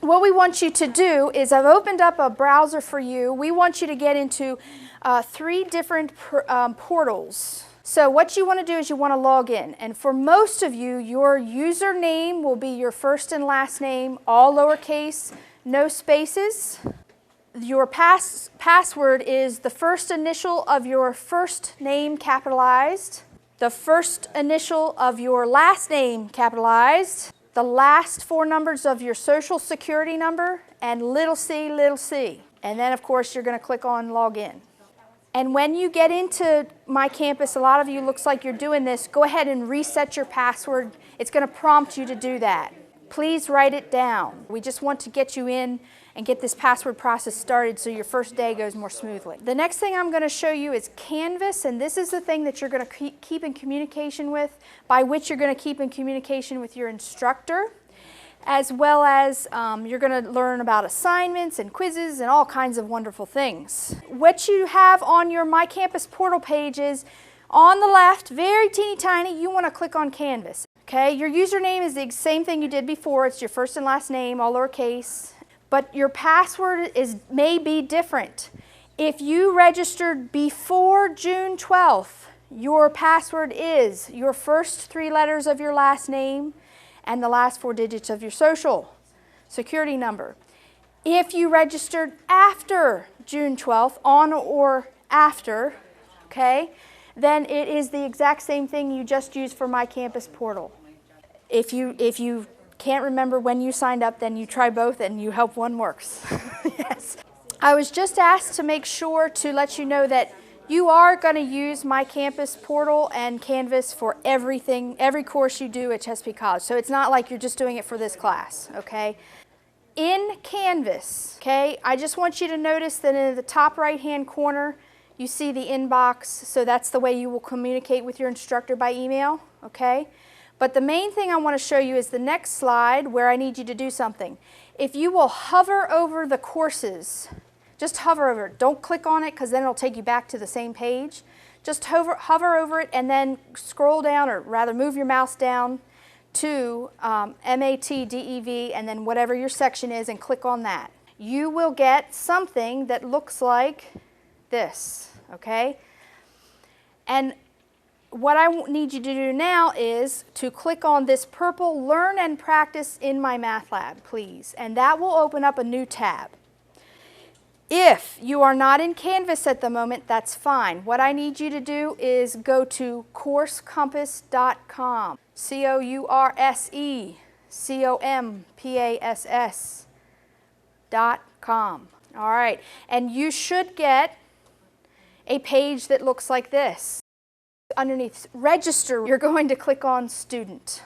what we want you to do is, I've opened up a browser for you. We want you to get into 3 different portals. So what you want to do is you want to log in, and for most of you, your username will be your first and last name, all lowercase, no spaces. Your password is the first initial of your first name capitalized, the first initial of your last name capitalized, the last 4 numbers of your social security number, and little c. And then of course you're going to click on login. And when you get into My Campus, a lot of you looks like you're doing this, go ahead and reset your password. It's going to prompt you to do that. Please write it down. We just want to get you in and get this password process started so your first day goes more smoothly. The next thing I'm going to show you is Canvas, and this is the thing that you're going to keep in communication with, by which you're going to keep in communication with your instructor, as well as you're going to learn about assignments and quizzes and all kinds of wonderful things. What you have on your My Campus portal page is, on the left, very teeny tiny, you want to click on Canvas. Okay, your username is the same thing you did before. It's your first and last name, all lowercase. But your password may be different. If you registered before June 12th, your password is your first 3 letters of your last name and the last 4 digits of your social security number. If you registered after June 12th, on or after, okay, then it is the exact same thing you just used for My Campus portal. If you can't remember when you signed up, then you try both and you hope one works. Yes. I was just asked to make sure to let you know that you are going to use My Campus portal and Canvas for everything, every course you do at Chesapeake College. So it's not like you're just doing it for this class, okay? In Canvas, okay, I just want you to notice that in the top right-hand corner, you see the inbox, so that's the way you will communicate with your instructor by email, okay? But the main thing I want to show you is the next slide, where I need you to do something. If you will hover over the courses, just hover over it. Don't click on it, because then it'll take you back to the same page. Just hover over it and then scroll down, or rather move your mouse down to MATDEV, and then whatever your section is, and click on that. You will get something that looks like this, okay? And what I need you to do now is to click on this purple Learn and Practice in My Math Lab, please. And that will open up a new tab. If you are not in Canvas at the moment, that's fine. What I need you to do is go to CourseCompass.com, CourseCompass.com. All right, and you should get a page that looks like this. Underneath Register, you're going to click on Student.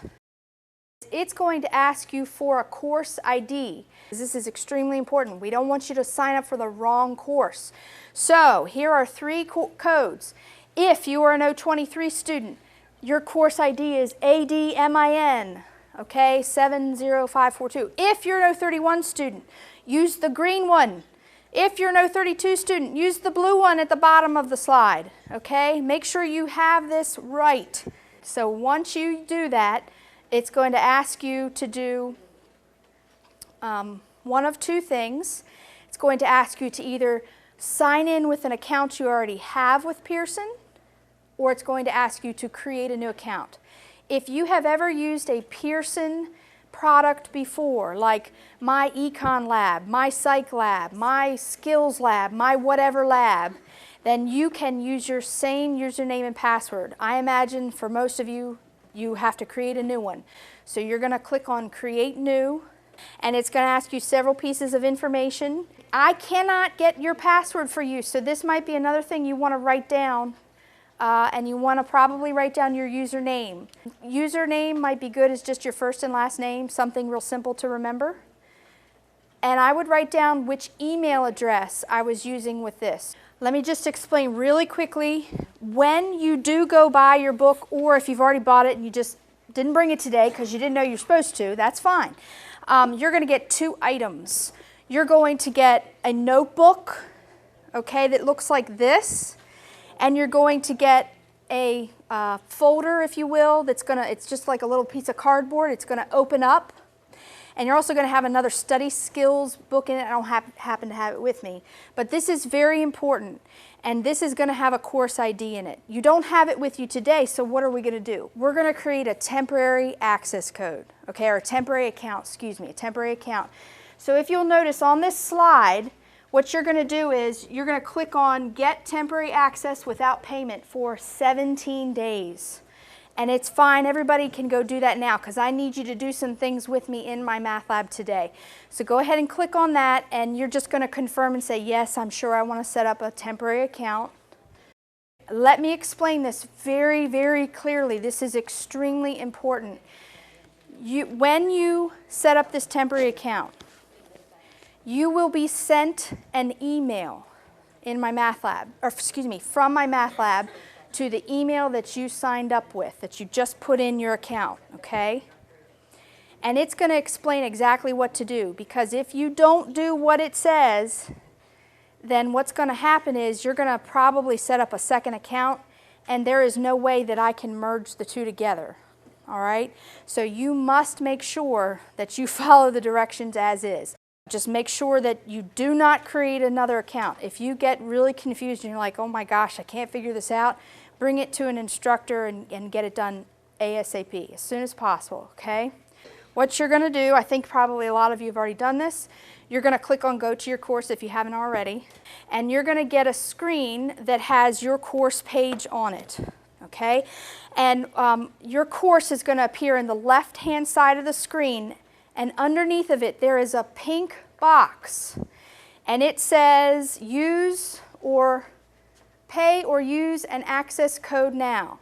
It's going to ask you for a course ID. This is extremely important. We don't want you to sign up for the wrong course. So here are 3 codes. If you are an 023 student, your course ID is ADMIN, okay, 70542. If you're an 031 student, use the green one. If you're an 032 student, use the blue one at the bottom of the slide, okay? Make sure you have this right. So once you do that, it's going to ask you to do one of 2 things. It's going to ask you to either sign in with an account you already have with Pearson, or it's going to ask you to create a new account. If you have ever used a Pearson product before, like My Econ Lab, My Psych Lab, My Skills Lab, My Whatever Lab, then you can use your same username and password. I imagine for most of you, you have to create a new one. So you're going to click on Create New, and it's going to ask you several pieces of information. I cannot get your password for you, so this might be another thing you want to write down. And you want to probably write down your username. Username might be good as just your first and last name, something real simple to remember. And I would write down which email address I was using with this. Let me just explain really quickly. When you do go buy your book, or if you've already bought it and you just didn't bring it today because you didn't know you're supposed to, that's fine. You're going to get 2 items. You're going to get a notebook, okay, that looks like this. And you're going to get a folder, if you will, it's just like a little piece of cardboard. It's going to open up. And you're also going to have another study skills book in it. I don't happen to have it with me. But this is very important. And this is going to have a course ID in it. You don't have it with you today, so what are we going to do? We're going to create a temporary access code, okay, or a temporary account, excuse me, a temporary account. So if you'll notice on this slide, what you're going to do is you're going to click on Get Temporary Access Without Payment for 17 days. And it's fine, everybody can go do that now because I need you to do some things with me in MyMathLab today. So go ahead and click on that and you're just going to confirm and say, yes, I'm sure I want to set up a temporary account. Let me explain this very, very clearly. This is extremely important. When you set up this temporary account, you will be sent an email in MyMathLab, or excuse me, from MyMathLab to the email that you signed up with, that you just put in your account, okay? And it's going to explain exactly what to do, because if you don't do what it says, then what's going to happen is you're going to probably set up a second account, and there is no way that I can merge the two together, all right? So you must make sure that you follow the directions as is. Just make sure that you do not create another account. If you get really confused and you're like, oh my gosh, I can't figure this out, bring it to an instructor and get it done ASAP, as soon as possible, okay? What you're going to do, I think probably a lot of you have already done this, you're going to click on Go to Your Course if you haven't already, and you're going to get a screen that has your course page on it, okay? And your course is going to appear in the left-hand side of the screen, and underneath of it there is a pink box, and it says use or pay or use an access code now.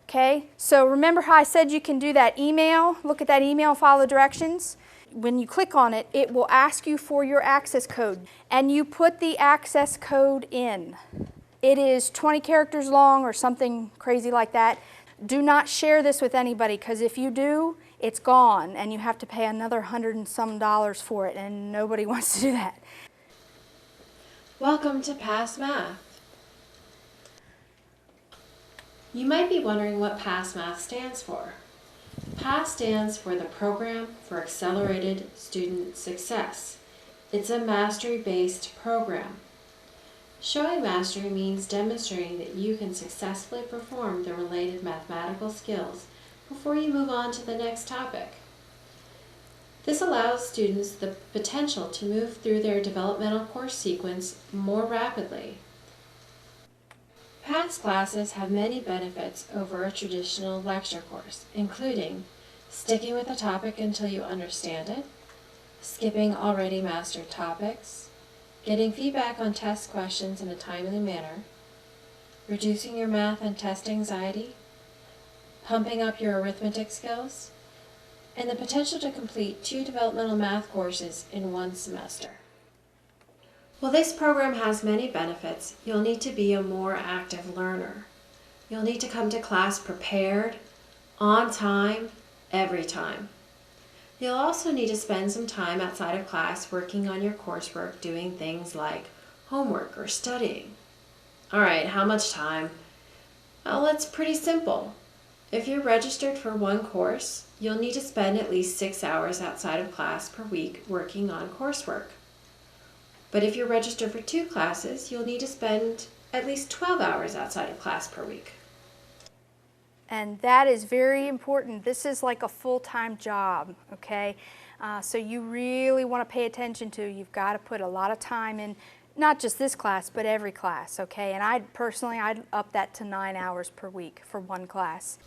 Okay, so remember how I said you can do that email, look at that email, follow the directions. When you click on it, it will ask you for your access code, and you put the access code in. It is 20 characters long or something crazy like that. Do not share this with anybody, because if you do, it's gone and you have to pay another $100 and some for it, and nobody wants to do that. Welcome to PASS Math. You might be wondering what PASS Math stands for. PASS stands for the Program for Accelerated Student Success. It's a mastery-based program. Showing mastery means demonstrating that you can successfully perform the related mathematical skills before you move on to the next topic. This allows students the potential to move through their developmental course sequence more rapidly. PASS classes have many benefits over a traditional lecture course, including sticking with a topic until you understand it, skipping already mastered topics, getting feedback on test questions in a timely manner, reducing your math and test anxiety, pumping up your arithmetic skills, and the potential to complete 2 developmental math courses in 1 semester. While this program has many benefits, you'll need to be a more active learner. You'll need to come to class prepared, on time, every time. You'll also need to spend some time outside of class working on your coursework, doing things like homework or studying. All right, how much time? Well, it's pretty simple. If you're registered for 1 course, you'll need to spend at least 6 hours outside of class per week working on coursework. But if you're registered for 2 classes, you'll need to spend at least 12 hours outside of class per week. And that is very important. This is like a full-time job, okay? So you really want to pay attention to, you've got to put a lot of time in, not just this class, but every class, okay? And I'd up that to 9 hours per week for 1 class.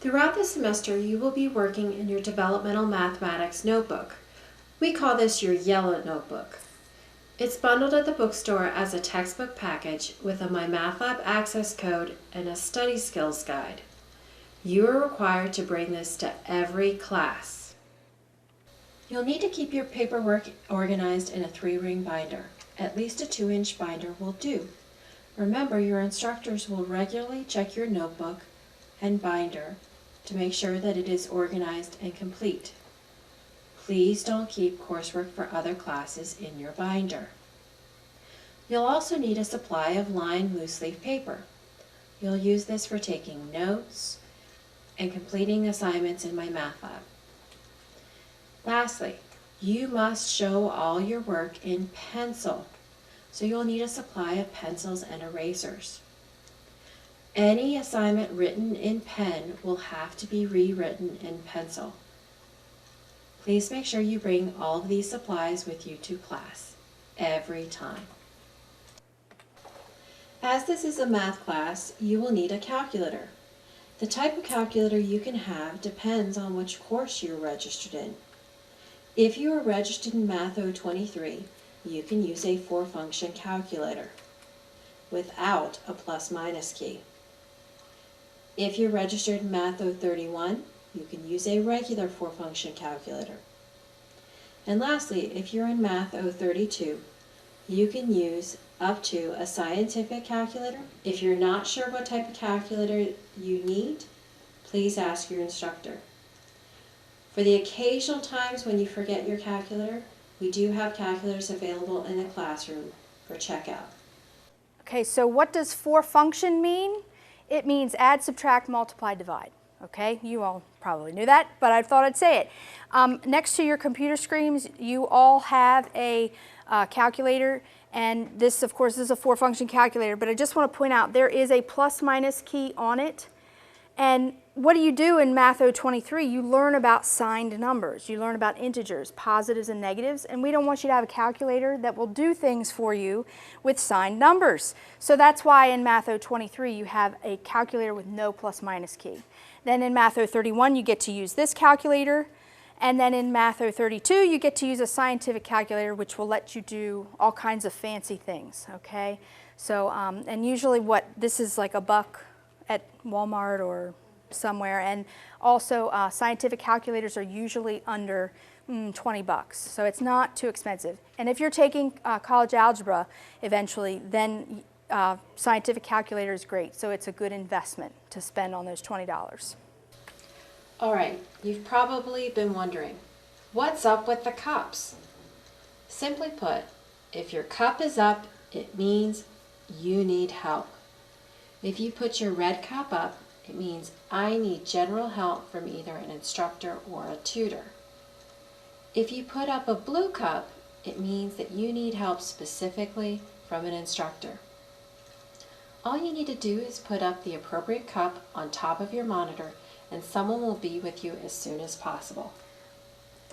Throughout the semester, you will be working in your developmental mathematics notebook. We call this your yellow notebook. It's bundled at the bookstore as a textbook package with a MyMathLab access code and a study skills guide. You are required to bring this to every class. You'll need to keep your paperwork organized in a 3-ring binder. At least a 2-inch binder will do. Remember, your instructors will regularly check your notebook and binder to make sure that it is organized and complete. Please don't keep coursework for other classes in your binder. You'll also need a supply of lined loose leaf paper. You'll use this for taking notes and completing assignments in MyMathLab. Lastly, you must show all your work in pencil, so you'll need a supply of pencils and erasers. Any assignment written in pen will have to be rewritten in pencil. Please make sure you bring all of these supplies with you to class every time. As this is a math class, you will need a calculator. The type of calculator you can have depends on which course you're registered in. If you are registered in Math 023, you can use a 4-function calculator without a plus-minus key. If you're registered in Math 031, you can use a regular 4-function calculator. And lastly, if you're in Math 032, you can use up to a scientific calculator. If you're not sure what type of calculator you need, please ask your instructor. For the occasional times when you forget your calculator, we do have calculators available in the classroom for checkout. Okay, so what does 4-function mean? It means add, subtract, multiply, divide. Okay, you all probably knew that, but I thought I'd say it. Next to your computer screens, you all have a calculator, and this, of course, is a 4-function calculator, but I just want to point out there is a plus-minus key on it. And what do you do in Math 023? You learn about signed numbers. You learn about integers, positives and negatives, and we don't want you to have a calculator that will do things for you with signed numbers. So that's why in Math 023 you have a calculator with no plus-minus key. Then in Math 031 you get to use this calculator, and then in Math 032 you get to use a scientific calculator which will let you do all kinds of fancy things, okay? So, and usually this is like $1 at Walmart or somewhere, and also scientific calculators are usually under $20, so it's not too expensive. And if you're taking college algebra eventually, then scientific calculator is great, so it's a good investment to spend on those $20. Alright, you've probably been wondering, what's up with the cups? Simply put, if your cup is up, it means you need help. If you put your red cup up, it means I need general help from either an instructor or a tutor. If you put up a blue cup, it means that you need help specifically from an instructor. All you need to do is put up the appropriate cup on top of your monitor, and someone will be with you as soon as possible.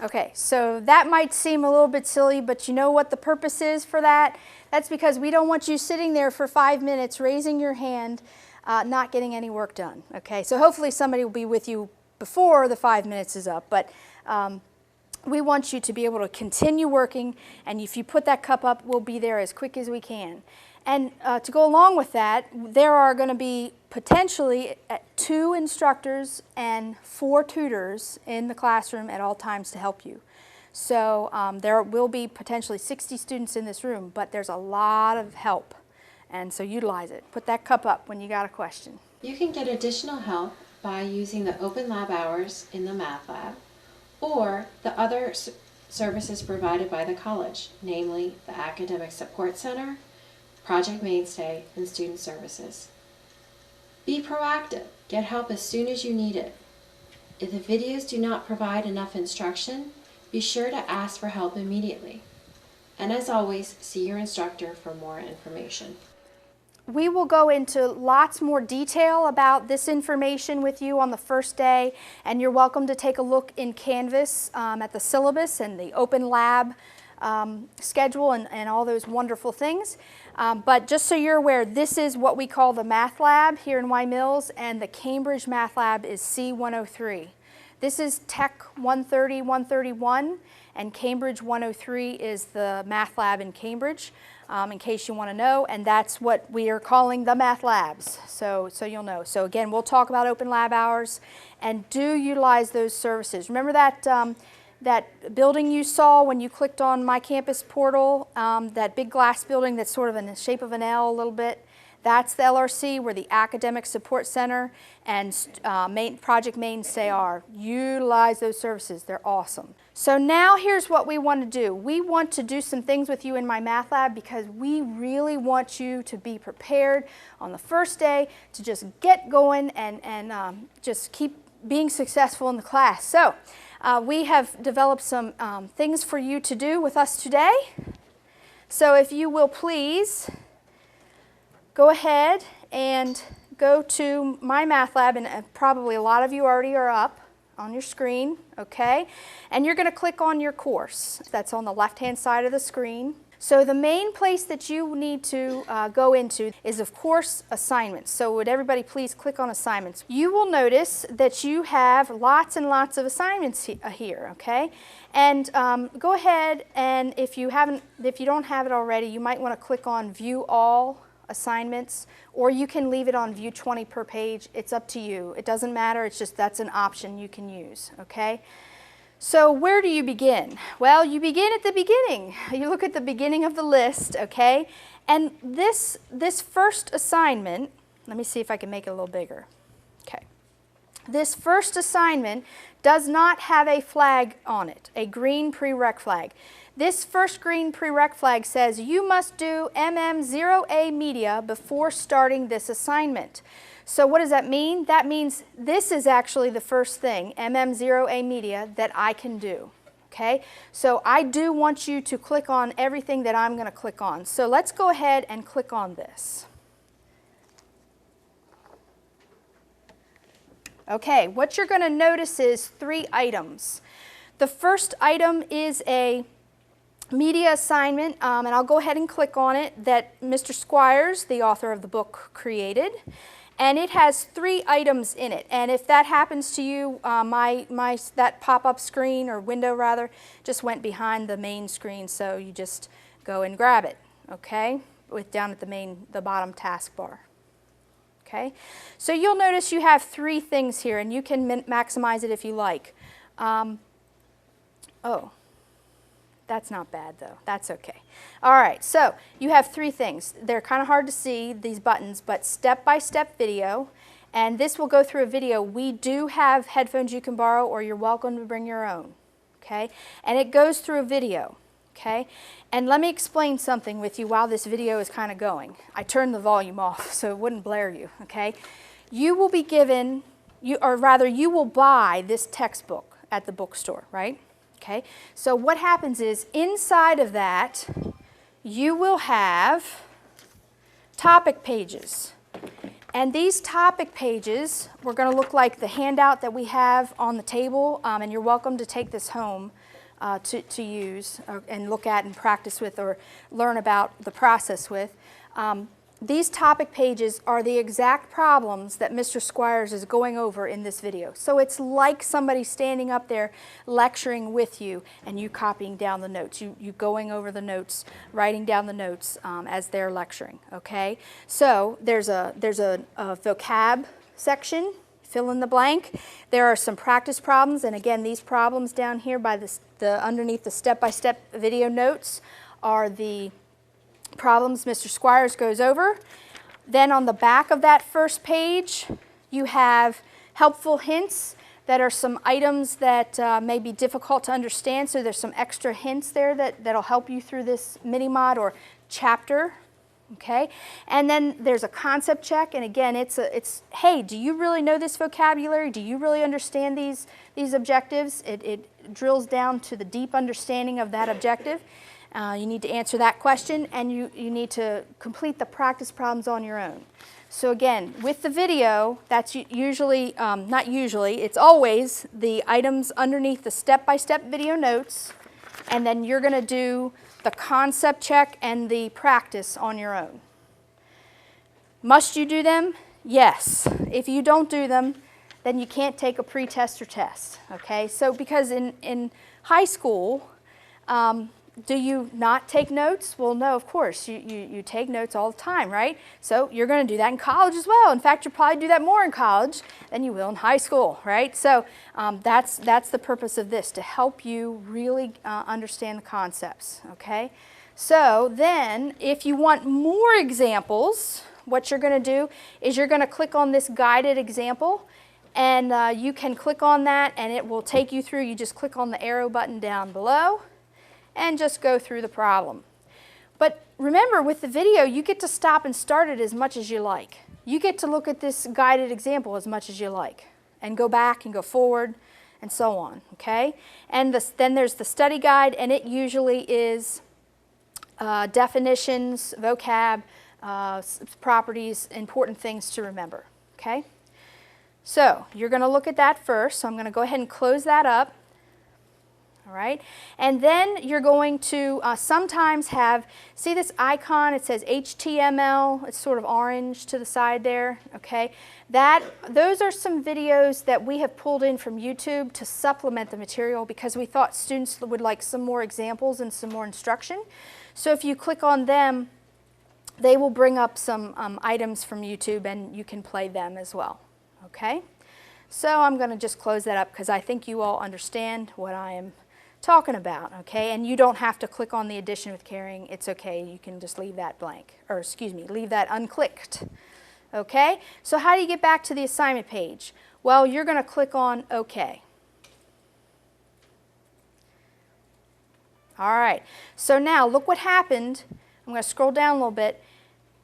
Okay, so that might seem a little bit silly, but you know what the purpose is for that? That's because we don't want you sitting there for 5 minutes raising your hand, not getting any work done. Okay, so hopefully somebody will be with you before the 5 minutes is up, but we want you to be able to continue working, and if you put that cup up, we'll be there as quick as we can. And to go along with that, there are going to be potentially 2 instructors and 4 tutors in the classroom at all times to help you. So there will be potentially 60 students in this room, but there's a lot of help, and so utilize it. Put that cup up when you got a question. You can get additional help by using the open lab hours in the math lab or the other services provided by the college, namely the Academic Support Center, Project Mainstay, and Student Services. Be proactive. Get help as soon as you need it. If the videos do not provide enough instruction, be sure to ask for help immediately. And as always, see your instructor for more information. We will go into lots more detail about this information with you on the first day, and you're welcome to take a look in Canvas at the syllabus and the open lab schedule and all those wonderful things. But just so you're aware, this is what we call the Math Lab here in Y Mills, and the Cambridge Math Lab is C103. This is Tech 130, 131, and Cambridge 103 is the Math Lab in Cambridge, in case you want to know, and that's what we are calling the Math Labs, so you'll know. So again, we'll talk about open lab hours, and do utilize those services. Remember that that building you saw when you clicked on My Campus portal, that big glass building that's sort of in the shape of an L a little bit? That's the LRC, where the Academic Support Center and Project Mainstay are. Utilize those services. They're awesome. So now here's what we want to do. We want to do some things with you in my math lab because we really want you to be prepared on the first day to just get going and just keep being successful in the class. So We have developed some things for you to do with us today. So if you will please go ahead and go to MyMathLab, and probably a lot of you already are up on your screen, okay? And you're going to click on your course. That's on the left-hand side of the screen. So the main place that you need to go into is, of course, assignments. So would everybody please click on assignments. You will notice that you have lots and lots of assignments here, okay? And go ahead, and if you don't have it already, you might want to click on View All Assignments, or you can leave it on View 20 per page. It's up to you. It doesn't matter. It's just that's an option you can use, okay? So where do you begin? Well, you begin at the beginning. You look at the beginning of the list, okay? And this first assignment, let me see if I can make it a little bigger. Okay. This first assignment does not have a flag on it, a green prereq flag. This first green prereq flag says you must do MM0A media before starting this assignment. So what does that mean? That means this is actually the first thing, MM0A media, that I can do, okay? So I do want you to click on everything that I'm going to click on. So let's go ahead and click on this. Okay, what you're going to notice is 3 items. The first item is a media assignment, and I'll go ahead and click on it, that Mr. Squires, the author of the book, created. And it has 3 items in it. And if that happens to you, that pop-up screen, or window rather, just went behind the main screen, so you just go and grab it, okay? Down at the bottom taskbar. Okay? So you'll notice you have 3 things here, and you can maximize it if you like. Oh. That's not bad though. That's okay. All right, so you have 3 things. They're kind of hard to see, these buttons, but step-by-step video, and this will go through a video. We do have headphones you can borrow, or you're welcome to bring your own, okay? And it goes through a video, okay? And let me explain something with you while this video is kind of going. I turned the volume off so it wouldn't blare you, okay? You will be given, you will buy this textbook at the bookstore, right? Okay, so what happens is inside of that you will have topic pages, and these topic pages were going to look like the handout that we have on the table, and you're welcome to take this home to use and look at and practice with, or learn about the process with. These topic pages are the exact problems that Mr. Squires is going over in this video. So it's like somebody standing up there lecturing with you, and you copying down the notes, you going over the notes, writing down the notes as they're lecturing, okay? So there's a vocab section, fill in the blank. There are some practice problems, and again, these problems down here by underneath the step-by-step video notes are the problems Mr. Squires goes over. Then on the back of that first page, you have helpful hints that are some items that may be difficult to understand. So there's some extra hints there that'll help you through this mini-mod or chapter. Okay, and then there's a concept check, and again, it's hey, do you really know this vocabulary? Do you really understand these objectives? It drills down to the deep understanding of that objective. You need to answer that question, and you need to complete the practice problems on your own. So again, with the video, that's usually, not usually, it's always the items underneath the step-by-step video notes, and then you're going to do the concept check and the practice on your own. Must you do them? Yes. If you don't do them, then you can't take a pre-test or test, okay? So because in high school, do you not take notes? Well, no, of course. You take notes all the time, right? So you're going to do that in college as well. In fact, you'll probably do that more in college than you will in high school, right? So that's the purpose of this, to help you really understand the concepts, okay? So then, if you want more examples, what you're going to do is you're going to click on this guided example, and you can click on that, and it will take you through. You just click on the arrow button down below, and just go through the problem. But remember, with the video, you get to stop and start it as much as you like. You get to look at this guided example as much as you like, and go back and go forward and so on, okay? And then there's the study guide, and it usually is definitions, vocab, properties, important things to remember, okay? So you're going to look at that first, so I'm going to go ahead and close that up. All right, and then you're going to sometimes have, see this icon, it says HTML, it's sort of orange to the side there, okay? Those are some videos that we have pulled in from YouTube to supplement the material because we thought students would like some more examples and some more instruction. So if you click on them, they will bring up some items from YouTube and you can play them as well, okay? So I'm going to just close that up because I think you all understand what I am talking about, okay? And you don't have to click on the addition with carrying. It's okay. You can just leave that blank, or excuse me, leave that unclicked, okay? So how do you get back to the assignment page? Well, you're going to click on OK. All right. So now look what happened. I'm going to scroll down a little bit.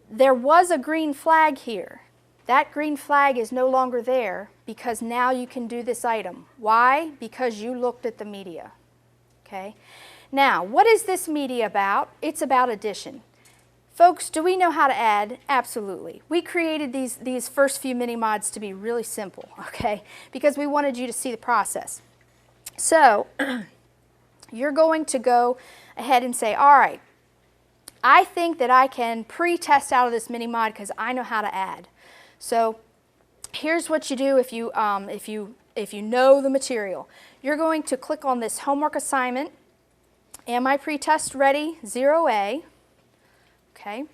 There was a green flag here. That green flag is no longer there because now you can do this item. Why? Because you looked at the media. Okay. Now, what is this media about? It's about addition. Folks, do we know how to add? Absolutely. We created these first few mini mods to be really simple, okay? Because we wanted you to see the process. So, you're going to go ahead and say, all right, I think that I can pre-test out of this mini mod because I know how to add. So, here's what you do if you know the material. You're going to click on this homework assignment. Am I pre-test ready? 0A. Okay.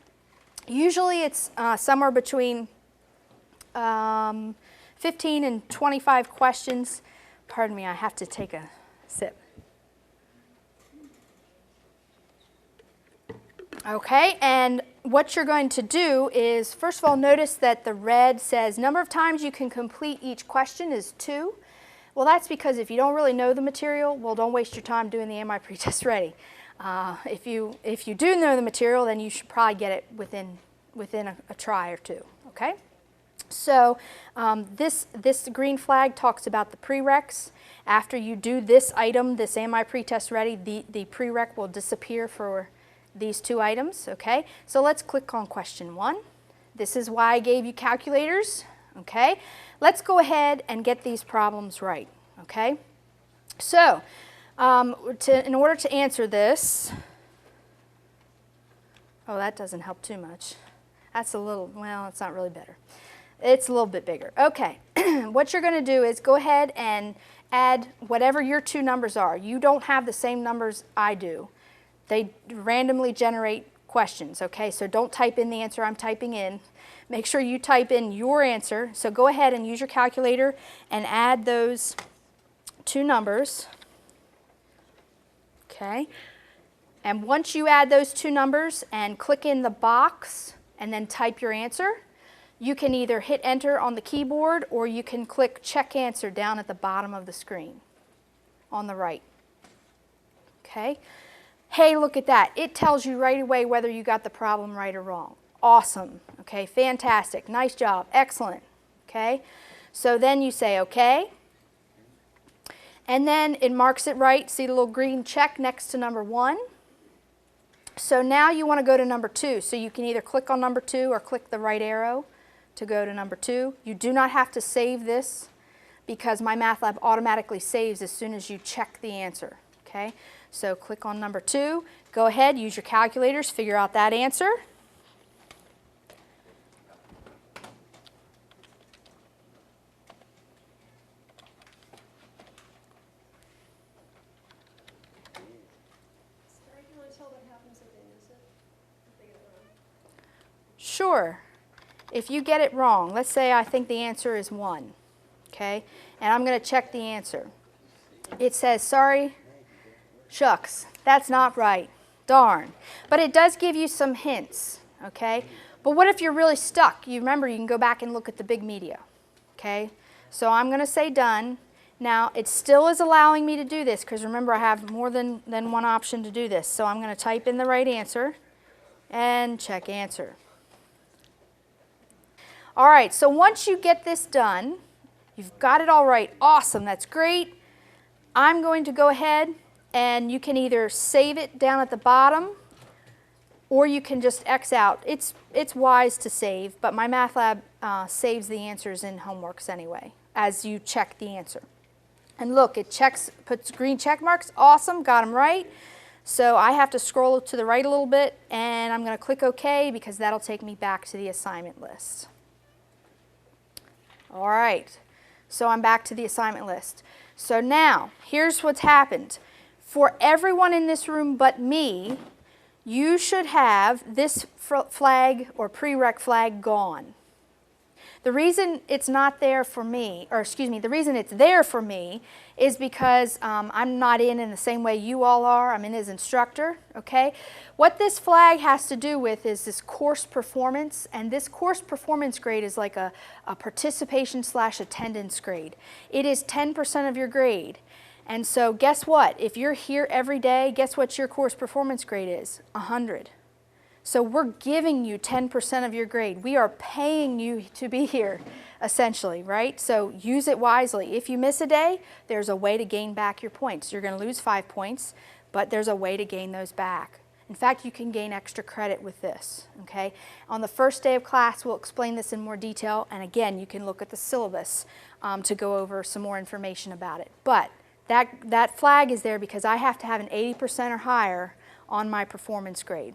Usually it's somewhere between 15 and 25 questions. Pardon me, I have to take a sip. Okay, and what you're going to do is, first of all, notice that the red says number of times you can complete each question is 2. Well, that's because if you don't really know the material, well, don't waste your time doing the Am I Pre-Test Ready. If you do know the material, then you should probably get it within a try or two, okay? So this green flag talks about the prereqs. After you do this item, this Am I Pre-Test Ready, the prereq will disappear for these 2 items, okay? So let's click on question 1. This is why I gave you calculators, okay? Let's go ahead and get these problems right, okay? So, in order to answer this, oh, that doesn't help too much. That's a little, well, it's not really better. It's a little bit bigger. Okay, what you're going to do is go ahead and add whatever your 2 numbers are. You don't have the same numbers I do. They randomly generate questions, okay? So don't type in the answer I'm typing in. Make sure you type in your answer. So go ahead and use your calculator and add those 2 numbers. Okay. And once you add those 2 numbers and click in the box and then type your answer, you can either hit enter on the keyboard or you can click check answer down at the bottom of the screen on the right. Okay. Hey, look at that. It tells you right away whether you got the problem right or wrong. Awesome. Okay, fantastic. Nice job. Excellent. Okay, so then you say okay. And then it marks it right. See the little green check next to number 1? So now you want to go to number 2. So you can either click on number 2 or click the right arrow to go to number 2. You do not have to save this because MyMathLab automatically saves as soon as you check the answer. Okay, so click on number 2. Go ahead, use your calculators, figure out that answer. Sure. If you get it wrong, let's say I think the answer is 1, okay? And I'm going to check the answer. It says, sorry, shucks, that's not right. Darn. But it does give you some hints, okay? But what if you're really stuck? You remember, you can go back and look at the big media, okay? So I'm going to say done. Now, it still is allowing me to do this because remember, I have more than one option to do this. So I'm going to type in the right answer and check answer. All right, so once you get this done, you've got it all right. Awesome, that's great. I'm going to go ahead and you can either save it down at the bottom or you can just X out. It's wise to save, but my MyMathLab saves the answers in homeworks anyway as you check the answer. And look, it puts green check marks. Awesome, got them right. So I have to scroll to the right a little bit, and I'm going to click OK because that'll take me back to the assignment list. All right, so I'm back to the assignment list. So now, here's what's happened. For everyone in this room but me, you should have this flag or prereq flag gone. The reason it's not there for me, or excuse me, the reason it's there for me is because I'm not in the same way you all are. I'm in as instructor, okay? What this flag has to do with is this course performance, and this course performance grade is like a participation/attendance grade. It is 10% of your grade. And so guess what? If you're here every day, guess what your course performance grade is? 100. So we're giving you 10% of your grade. We are paying you to be here, essentially, right? So use it wisely. If you miss a day, there's a way to gain back your points. You're going to lose 5 points, but there's a way to gain those back. In fact, you can gain extra credit with this, okay? On the first day of class, we'll explain this in more detail, and again, you can look at the syllabus to go over some more information about it. But that flag is there because I have to have an 80% or higher on my performance grade.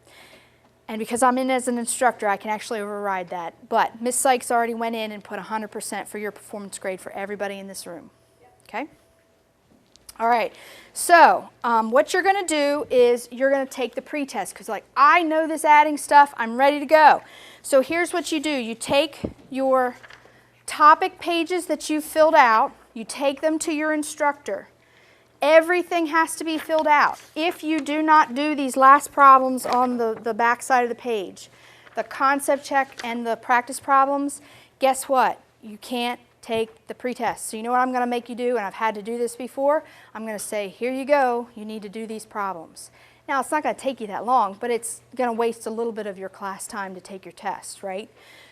And because I'm in as an instructor, I can actually override that. But Ms. Sykes already went in and put 100% for your performance grade for everybody in this room. Okay? All right. So what you're going to do is you're going to take the pretest because like, I know this adding stuff. I'm ready to go. So here's what you do. You take your topic pages that you've filled out. You take them to your instructor. Everything has to be filled out. If you do not do these last problems on the back side of the page, the concept check and the practice problems, guess what? You can't take the pretest. So you know what I'm going to make you do, and I've had to do this before? I'm going to say, here you go, you need to do these problems. Now, it's not going to take you that long, but it's going to waste a little bit of your class time to take your test, right?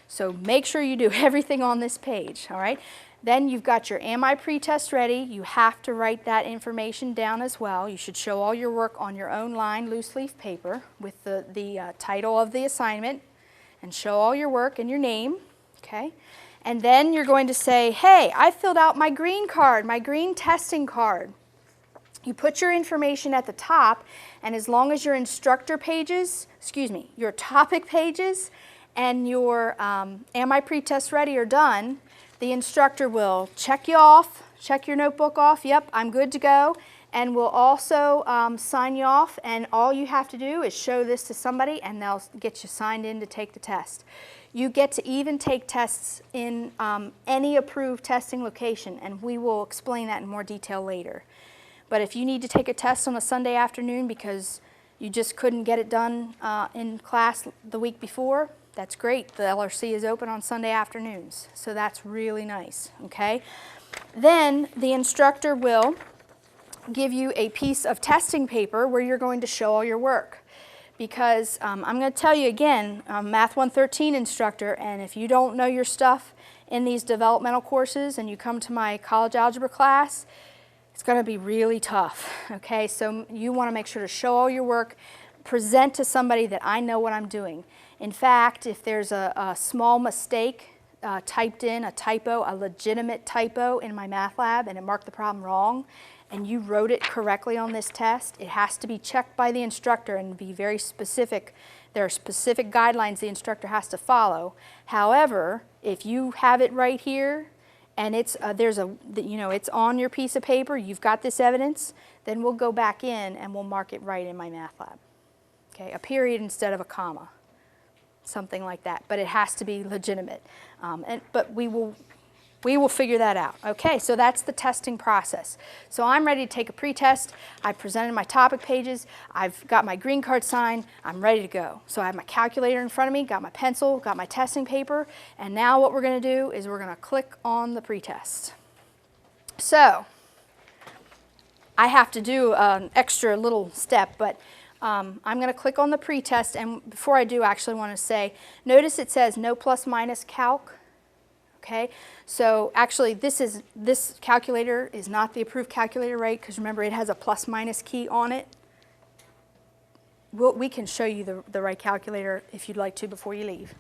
So make sure you do everything on this page, all right? Then you've got your Am I pretest ready. You have to write that information down as well. You should show all your work on your own line loose leaf paper with the title of the assignment and show all your work and your name, okay? And then you're going to say, hey, I filled out my green card, my green testing card. You put your information at the top, and as long as your instructor pages, your topic pages and your Am I pretest ready are done, the instructor will check you off, check your notebook off, yep, I'm good to go, and will also sign you off, and all you have to do is show this to somebody and they'll get you signed in to take the test. You get to even take tests in any approved testing location, and we will explain that in more detail later. But if you need to take a test on a Sunday afternoon because you just couldn't get it done in class the week before, that's great. The LRC is open on Sunday afternoons, so that's really nice, okay? Then the instructor will give you a piece of testing paper where you're going to show all your work. Because I'm going to tell you again, I'm a Math 113 instructor, and if you don't know your stuff in these developmental courses and you come to my college algebra class, it's going to be really tough, okay? So you want to make sure to show all your work, present to somebody that I know what I'm doing. In fact, if there's a small mistake typed in, a typo, a legitimate typo in my MyMathLab, and it marked the problem wrong, and you wrote it correctly on this test, it has to be checked by the instructor and be very specific. There are specific guidelines the instructor has to follow. However, if you have it right here, and it's it's on your piece of paper, you've got this evidence, then we'll go back in and we'll mark it right in my MyMathLab. Okay, a period instead of a comma. Something like that, but it has to be legitimate. But we will figure that out. Okay, so that's the testing process. So I'm ready to take a pretest. I presented my topic pages. I've got my green card signed. I'm ready to go. So I have my calculator in front of me, got my pencil, got my testing paper, and now what we're going to do is we're going to click on the pretest. So I have to do an extra little step, but I'm going to click on the pretest, and before I do, I actually want to say, notice it says no plus minus calc. Okay, so actually this calculator is not the approved calculator, right? Because remember, it has a plus minus key on it. We can show you the right calculator if you'd like to before you leave.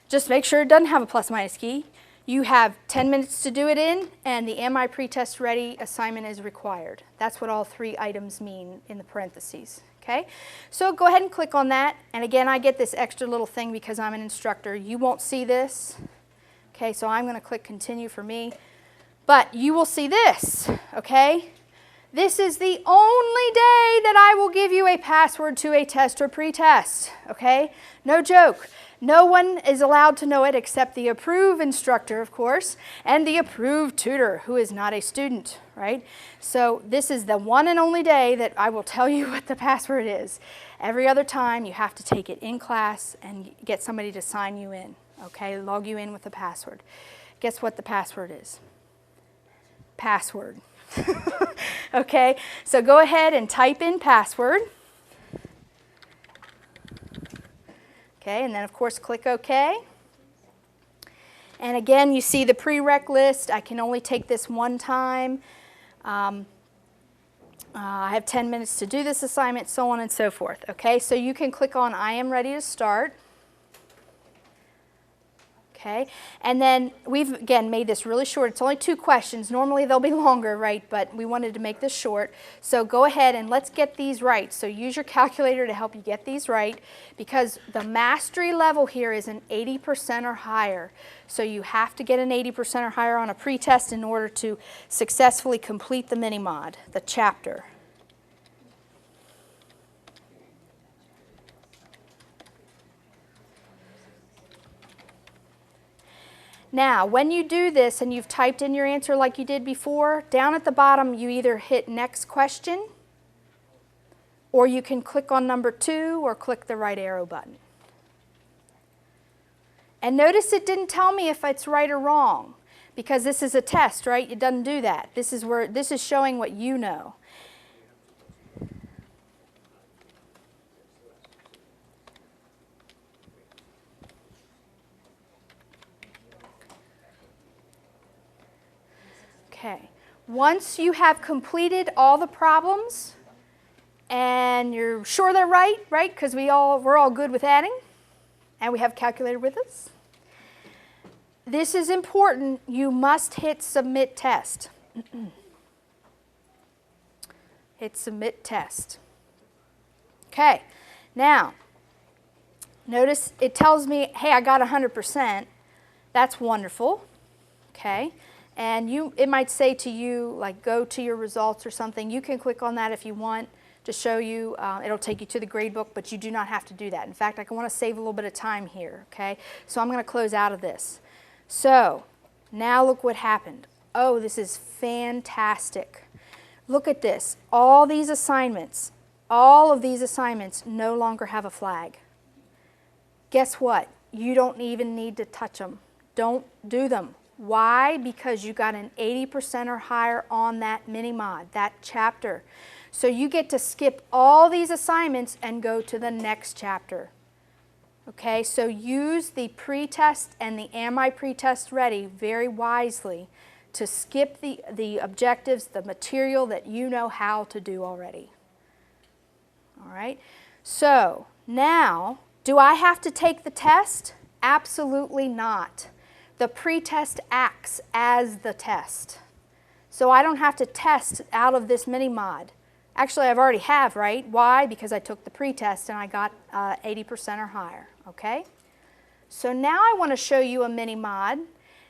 Just make sure it doesn't have a plus minus key. You have 10 minutes to do it in, and the Am I Pretest Ready assignment is required. That's what all 3 items mean in the parentheses. Okay, so go ahead and click on that. And again, I get this extra little thing because I'm an instructor. You won't see this. Okay, so I'm going to click continue for me. But you will see this, okay? This is the only day that I will give you a password to a test or pretest, okay? No joke. No one is allowed to know it except the approved instructor, of course, and the approved tutor who is not a student, right? So this is the one and only day that I will tell you what the password is. Every other time you have to take it in class and get somebody to sign you in, okay? Log you in with the password. Guess what the password is? Password. Okay, so go ahead and type in password. Okay, and then of course click OK. And again, you see the prereq list. I can only take this one time. I have 10 minutes to do this assignment, so on and so forth. Okay, so you can click on I am ready to start. Okay, and then we've again made this really short. It's only 2 questions. Normally they'll be longer, right? But we wanted to make this short. So go ahead and let's get these right. So use your calculator to help you get these right, because the mastery level here is an 80% or higher. So you have to get an 80% or higher on a pretest in order to successfully complete the mini-mod, the chapter. Now, when you do this and you've typed in your answer like you did before, down at the bottom you either hit next question, or you can click on number 2 or click the right arrow button. And notice it didn't tell me if it's right or wrong, because this is a test, right? It doesn't do that. This is showing what you know. Okay, once you have completed all the problems and you're sure they're right, because we're all good with adding and we have a calculator with us. This is important. You must hit submit test. Hit submit test. Okay, now notice it tells me, hey, I got 100%. That's wonderful. Okay. And it might say to you, like, go to your results or something. You can click on that if you want to show you. It'll take you to the gradebook, but you do not have to do that. In fact, I want to save a little bit of time here, okay? So I'm going to close out of this. So now look what happened. Oh, this is fantastic. Look at this. All of these assignments no longer have a flag. Guess what? You don't even need to touch them. Don't do them. Why? Because you got an 80% or higher on that mini-mod, that chapter. So you get to skip all these assignments and go to the next chapter. Okay, so use the pretest and the Am I Pretest Ready very wisely to skip the objectives, the material that you know how to do already. All right, so now, do I have to take the test? Absolutely not. The pretest acts as the test. So I don't have to test out of this mini-mod. Actually, I've already have, right? Why? Because I took the pretest and I got 80% or higher, okay? So now I want to show you a mini-mod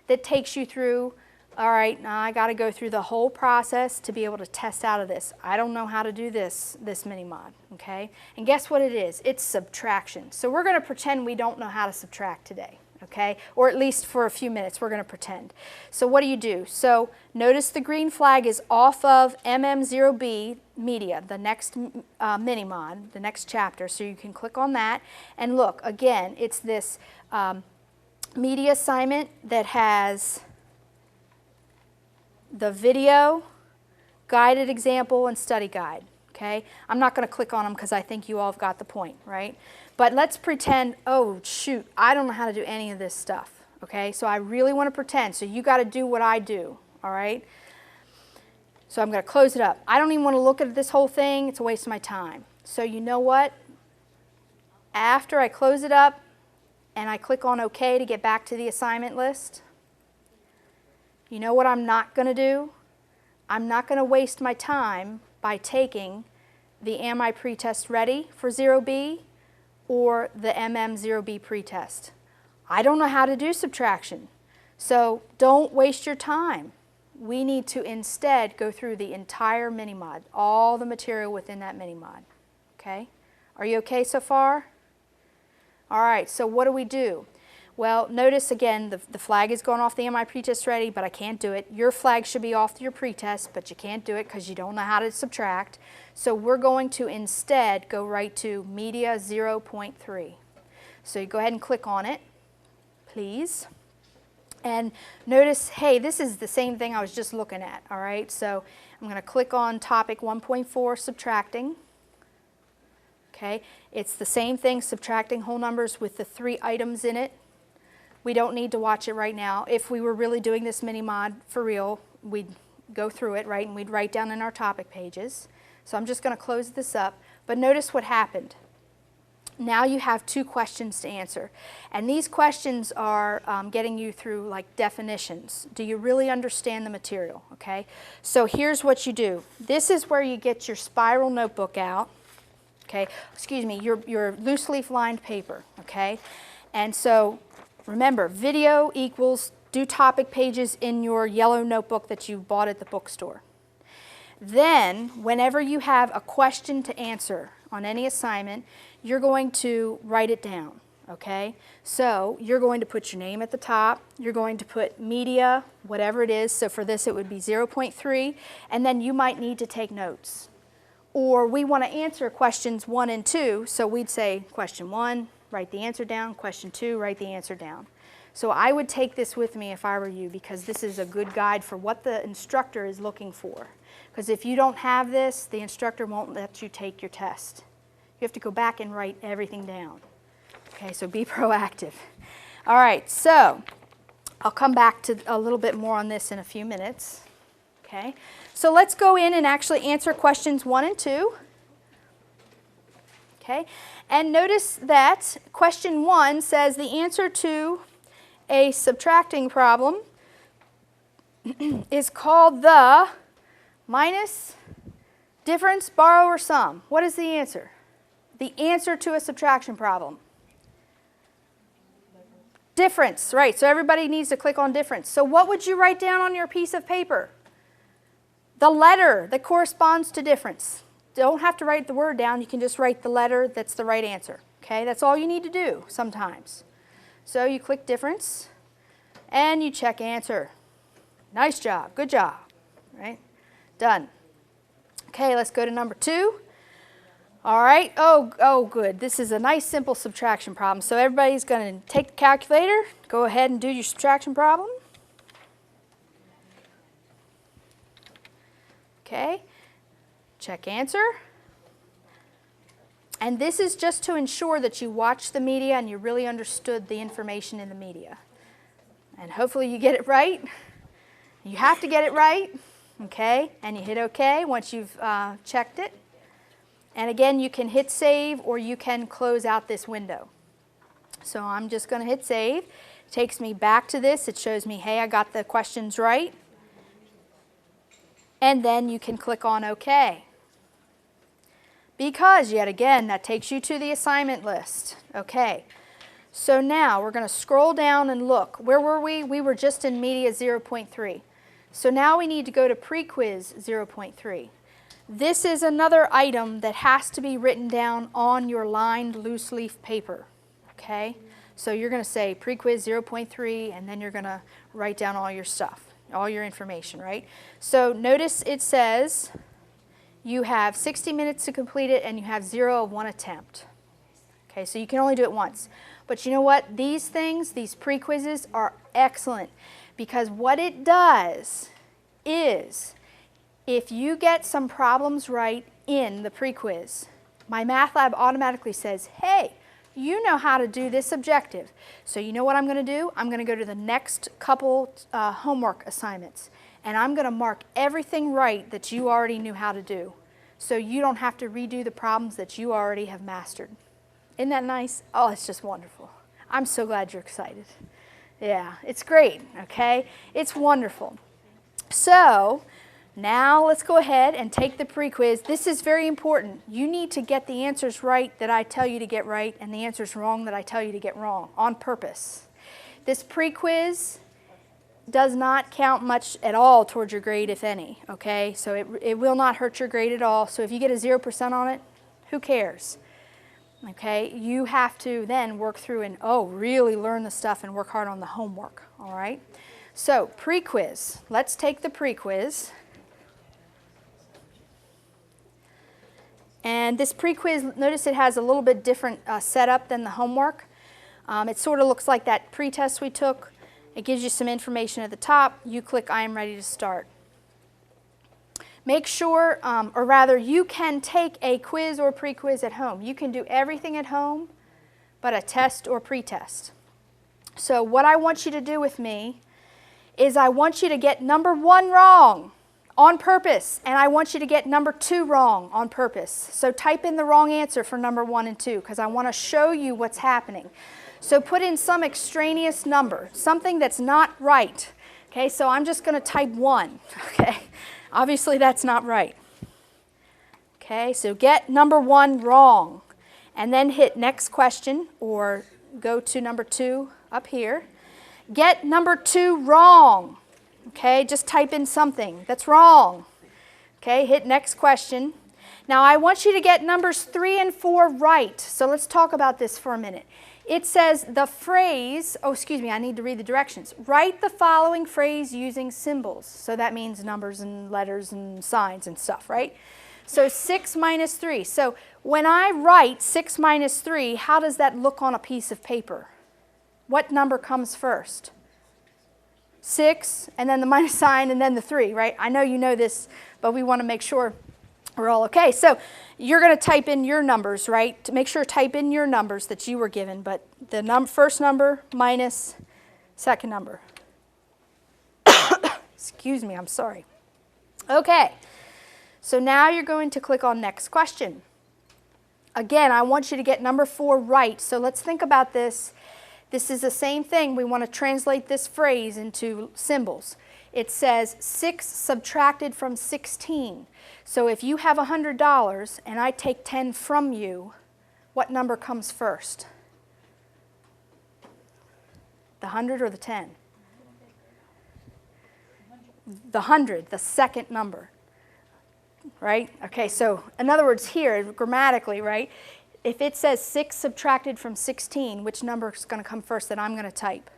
that takes you through, all right, now I got to go through the whole process to be able to test out of this. I don't know how to do this mini-mod, okay? And guess what it is? It's subtraction. So we're going to pretend we don't know how to subtract today. Okay, or at least for a few minutes, we're going to pretend. So what do? So notice the green flag is off of MM0B Media, the next mini-mod, the next chapter. So you can click on that. And look, again, it's this media assignment that has the video, guided example, and study guide. Okay, I'm not going to click on them because I think you all have got the point, right? But let's pretend, oh shoot, I don't know how to do any of this stuff. Okay, so I really want to pretend. So you got to do what I do, all right? So I'm going to close it up. I don't even want to look at this whole thing. It's a waste of my time. So you know what? After I close it up and I click on OK to get back to the assignment list, you know what I'm not going to do? I'm not going to waste my time by taking the Am I pretest ready for 0B or the MM0B pretest. I don't know how to do subtraction, so don't waste your time. We need to instead go through the entire mini-mod, all the material within that mini-mod. Okay? Are you okay so far? All right, so what do we do? Well, notice again, the flag is going off the Am I pretest ready, but I can't do it. Your flag should be off your pretest, but you can't do it because you don't know how to subtract. So we're going to instead go right to Media 0.3. So you go ahead and click on it, please. And notice, hey, this is the same thing I was just looking at, all right? So I'm going to click on topic 1.4, subtracting. Okay, it's the same thing, subtracting whole numbers with the 3 items in it. We don't need to watch it right now. If we were really doing this mini-mod for real, we'd go through it, right, and we'd write down in our topic pages. So I'm just going to close this up. But notice what happened. Now you have 2 questions to answer. And these questions are getting you through like definitions. Do you really understand the material? Okay, so here's what you do. This is where you get your spiral notebook out. Okay, excuse me, your loose leaf lined paper. Okay, and so remember, video equals do topic pages in your yellow notebook that you bought at the bookstore. Then, whenever you have a question to answer on any assignment, you're going to write it down, okay? So you're going to put your name at the top, you're going to put media, whatever it is, so for this it would be 0.3, and then you might need to take notes. Or we want to answer questions 1 and 2, so we'd say question 1, write the answer down, question 2, write the answer down. So I would take this with me if I were you, because this is a good guide for what the instructor is looking for. Because if you don't have this, the instructor won't let you take your test. You have to go back and write everything down. Okay, so be proactive. All right, so I'll come back to a little bit more on this in a few minutes. Okay, so let's go in and actually answer questions 1 and 2. Okay, and notice that question 1 says the answer to a subtracting problem is called the minus, difference, borrow, or sum. What is the answer? The answer to a subtraction problem. Difference, right, so everybody needs to click on difference. So what would you write down on your piece of paper? The letter that corresponds to difference. Don't have to write the word down, you can just write the letter that's the right answer. Okay, that's all you need to do sometimes. So you click difference and you check answer. Nice job, good job, right? Done. Okay, let's go to number 2. All right, oh good. This is a nice simple subtraction problem. So everybody's going to take the calculator, go ahead and do your subtraction problem. Okay, check answer. And this is just to ensure that you watched the media and you really understood the information in the media. And hopefully you get it right. You have to get it right, okay? And you hit OK once you've checked it. And again, you can hit save or you can close out this window. So I'm just going to hit save. It takes me back to this. It shows me, hey, I got the questions right. And then you can click on OK. Because, yet again, that takes you to the assignment list. Okay, so now we're going to scroll down and look. Where were we? We were just in Media 0.3. So now we need to go to Pre-Quiz 0.3. This is another item that has to be written down on your lined loose leaf paper. Okay, so you're going to say Pre-Quiz 0.3 and then you're going to write down all your stuff, all your information, right? So notice it says you have 60 minutes to complete it and you have 0 of 1 attempt. Okay, so you can only do it once. But you know what? These things, these pre-quizzes are excellent because what it does is if you get some problems right in the pre-quiz, my math lab automatically says, hey, you know how to do this objective. So you know what I'm going to do? I'm going to go to the next couple homework assignments, and I'm going to mark everything right that you already knew how to do, so you don't have to redo the problems that you already have mastered. Isn't that nice? Oh, it's just wonderful. I'm so glad you're excited. Yeah, it's great, okay? It's wonderful. So now let's go ahead and take the pre-quiz. This is very important. You need to get the answers right that I tell you to get right and the answers wrong that I tell you to get wrong on purpose. This pre-quiz does not count much at all towards your grade, if any, okay? So it will not hurt your grade at all. So if you get a 0% on it, who cares? Okay, you have to then work through and, really learn the stuff and work hard on the homework, all right? So, pre-quiz. Let's take the pre-quiz. And this pre-quiz, notice it has a little bit different setup than the homework. It sort of looks like that pre-test we took. It gives you some information at the top. You click I am ready to start. Make sure, or rather, you can take a quiz or pre-quiz at home. You can do everything at home but a test or pre-test. So what I want you to do with me is I want you to get number 1 wrong on purpose, and I want you to get number 2 wrong on purpose. So type in the wrong answer for number 1 and 2 because I want to show you what's happening. So put in some extraneous number, something that's not right. Okay, so I'm just going to type 1. Okay. Obviously, that's not right. Okay, so get number 1 wrong, and then hit next question, or go to number 2 up here. Get number 2 wrong. Okay, just type in something that's wrong. Okay, hit next question. Now, I want you to get numbers 3 and 4 right, so let's talk about this for a minute. It says the phrase, I need to read the directions. Write the following phrase using symbols. So that means numbers and letters and signs and stuff, right? So 6 minus 3. So when I write 6 minus 3, how does that look on a piece of paper? What number comes first? 6, and then the minus sign, and then the 3, right? I know you know this, but we want to make sure we're all okay. So you're going to type in your numbers, right? To make sure type in your numbers that you were given, but the first number minus second number. Excuse me, I'm sorry. Okay, so now you're going to click on next question. Again, I want you to get number 4 right, so let's think about this. This is the same thing. We want to translate this phrase into symbols. It says 6 subtracted from 16. So if you have $100 and I take 10 from you, what number comes first? The 100 or the 10? The 100, the second number, right? Okay, so in other words here, grammatically, right? If it says 6 subtracted from 16, which number is going to come first that I'm going to type?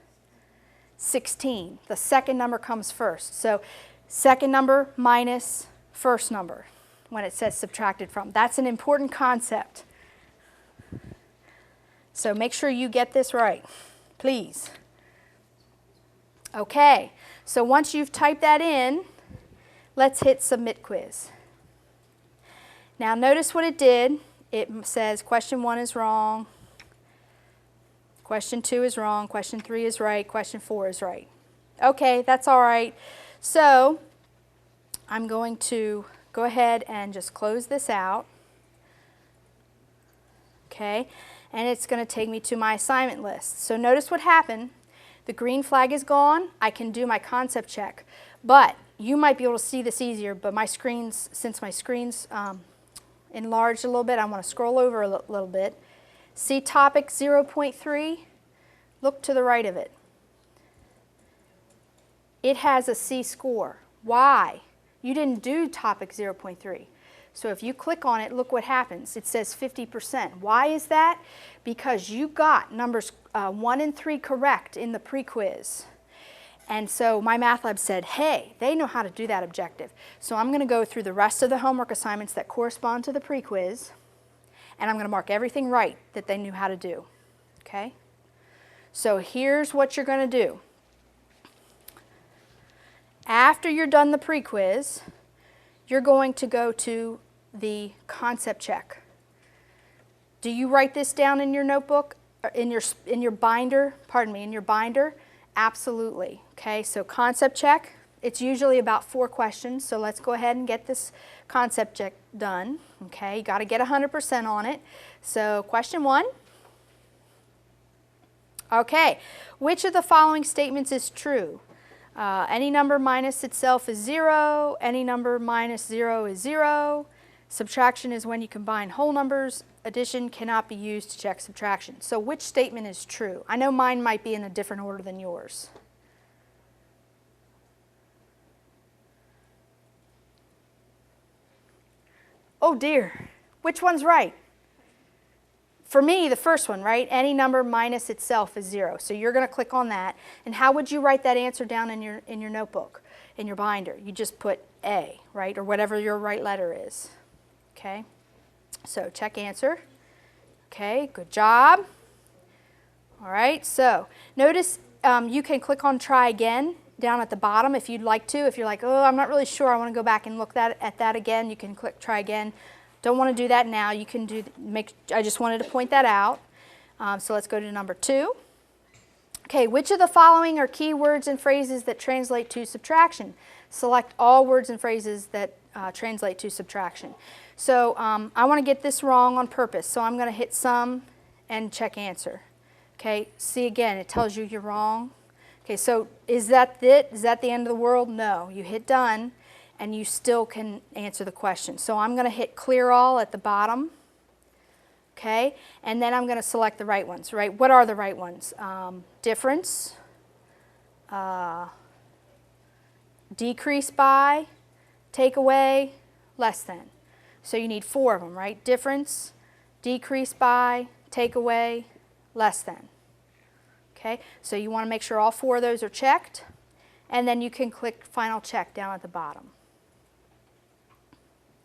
16. The second number comes first. So second number minus first number when it says subtracted from. That's an important concept. So make sure you get this right, please. Okay, so once you've typed that in, let's hit Submit Quiz. Now notice what it did. It says question 1 is wrong, question 2 is wrong, question 3 is right, question 4 is right. Okay, that's all right. So I'm going to go ahead and just close this out. Okay, and it's going to take me to my assignment list. So notice what happened. The green flag is gone. I can do my concept check. But you might be able to see this easier, but my screen's, since my screen's enlarged a little bit, I want to scroll over a little bit. See topic 0.3? Look to the right of it. It has a C score. Why? You didn't do topic 0.3. So if you click on it, look what happens. It says 50%. Why is that? Because you got numbers 1 and 3 correct in the pre-quiz. And so my math lab said, hey, they know how to do that objective. So I'm going to go through the rest of the homework assignments that correspond to the pre-quiz, and I'm going to mark everything right that they knew how to do. Okay? So here's what you're going to do. After you're done the pre-quiz, you're going to go to the concept check. Do you write this down in your notebook, or in your binder? Pardon me, in your binder? Absolutely. Okay, so concept check. It's usually about 4 questions, so let's go ahead and get this concept check done. Okay, you got to get 100% on it. So question 1. Okay, which of the following statements is true? Any number minus itself is 0. Any number minus 0 is 0. Subtraction is when you combine whole numbers. Addition cannot be used to check subtraction. So which statement is true? I know mine might be in a different order than yours. Oh dear, which one's right? For me, the first one, right? Any number minus itself is 0. So you're going to click on that. And how would you write that answer down in your notebook, in your binder? You just put A, right? Or whatever your right letter is. Okay? So check answer. Okay, good job. All right, so notice you can click on try again down at the bottom if you'd like to. If you're like, oh, I'm not really sure, I want to go back and look at that again, you can click try again. Don't want to do that now. You can I just wanted to point that out. So let's go to number 2. Okay, which of the following are key words and phrases that translate to subtraction? Select all words and phrases that translate to subtraction. So I want to get this wrong on purpose, so I'm going to hit sum and check answer. Okay, see again, it tells you you're wrong. Okay, so is that it? Is that the end of the world? No. You hit done, and you still can answer the question. So I'm going to hit clear all at the bottom. Okay, and then I'm going to select the right ones, right? What are the right ones? Difference, decrease by, take away, less than. So you need 4 of them, right? Difference, decrease by, take away, less than. Okay, so you want to make sure all 4 of those are checked, and then you can click final check down at the bottom.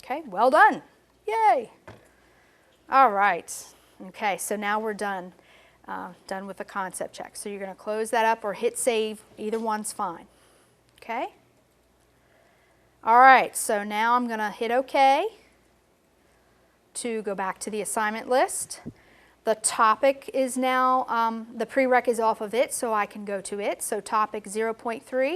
Okay, well done. Yay. All right. Okay, so now we're done with the concept check. So you're going to close that up or hit save. Either one's fine. Okay? All right, so now I'm going to hit OK to go back to the assignment list. The topic is now, the prereq is off of it, so I can go to it. So topic 0.3.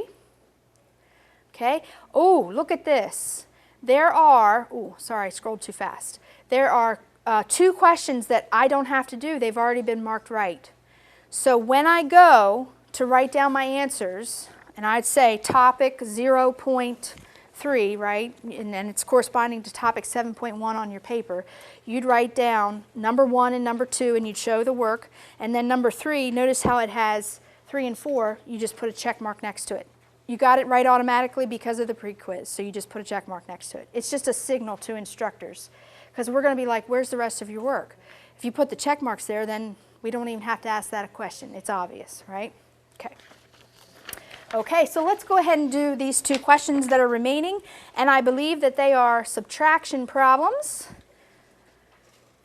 Okay. Oh, look at this. There are, oh, sorry, I scrolled too fast. There are 2 questions that I don't have to do. They've already been marked right. So when I go to write down my answers, and I'd say topic 0.3, right, and it's corresponding to topic 7.1 on your paper, you'd write down number 1 and number 2, and you'd show the work. And then number 3, notice how it has 3 and 4, you just put a check mark next to it. You got it right automatically because of the pre-quiz, so you just put a check mark next to it. It's just a signal to instructors, because we're going to be like, where's the rest of your work? If you put the check marks there, then we don't even have to ask that a question. It's obvious, right? Okay. Okay, so let's go ahead and do these 2 questions that are remaining, and I believe that they are subtraction problems.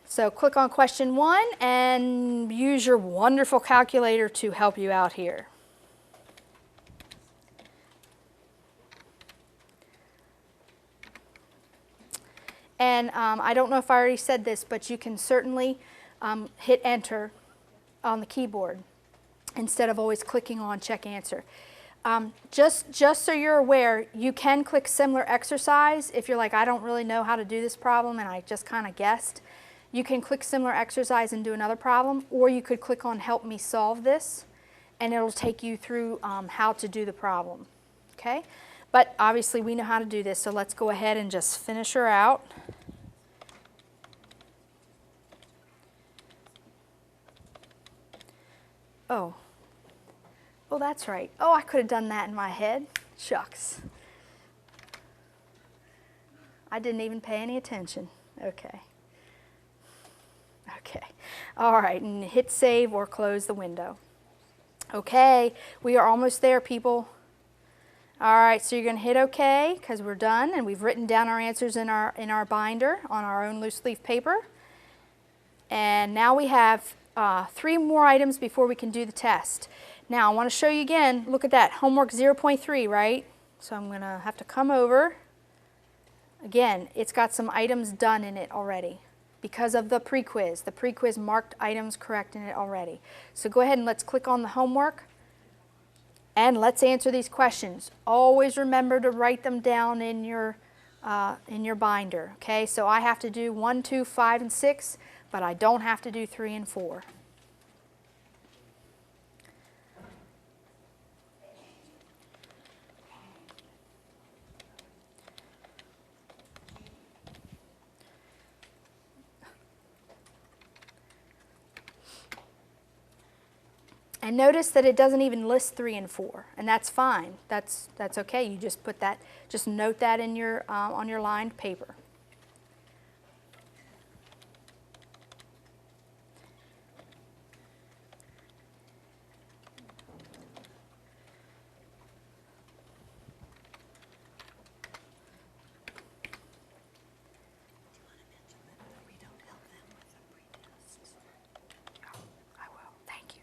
So click on question 1 and use your wonderful calculator to help you out here. And I don't know if I already said this, but you can certainly hit enter on the keyboard instead of always clicking on check answer. Just so you're aware, you can click similar exercise if you're like, I don't really know how to do this problem and I just kind of guessed. You can click similar exercise and do another problem, or you could click on help me solve this and it'll take you through how to do the problem. Okay? But obviously we know how to do this, so let's go ahead and just finish her out. Oh, that's right. Oh, I could have done that in my head. Shucks. I didn't even pay any attention. Okay. Okay. All right, and hit save or close the window. Okay, we are almost there, people. All right, so you're going to hit OK because we're done, and we've written down our answers in our binder on our own loose leaf paper. And now we have 3 more items before we can do the test. Now I want to show you again, look at that, homework 0.3, right? So I'm going to have to come over. Again, it's got some items done in it already. because of the pre-quiz. The pre-quiz marked items correct in it already. So go ahead and let's click on the homework and let's answer these questions. Always remember to write them down in your binder, okay? So I have to do 1, 2, 5, and 6, but I don't have to do 3 and 4. And notice that it doesn't even list 3 and 4, and that's fine. That's okay. You just put that, just note that in your on your lined paper. I will. Thank you.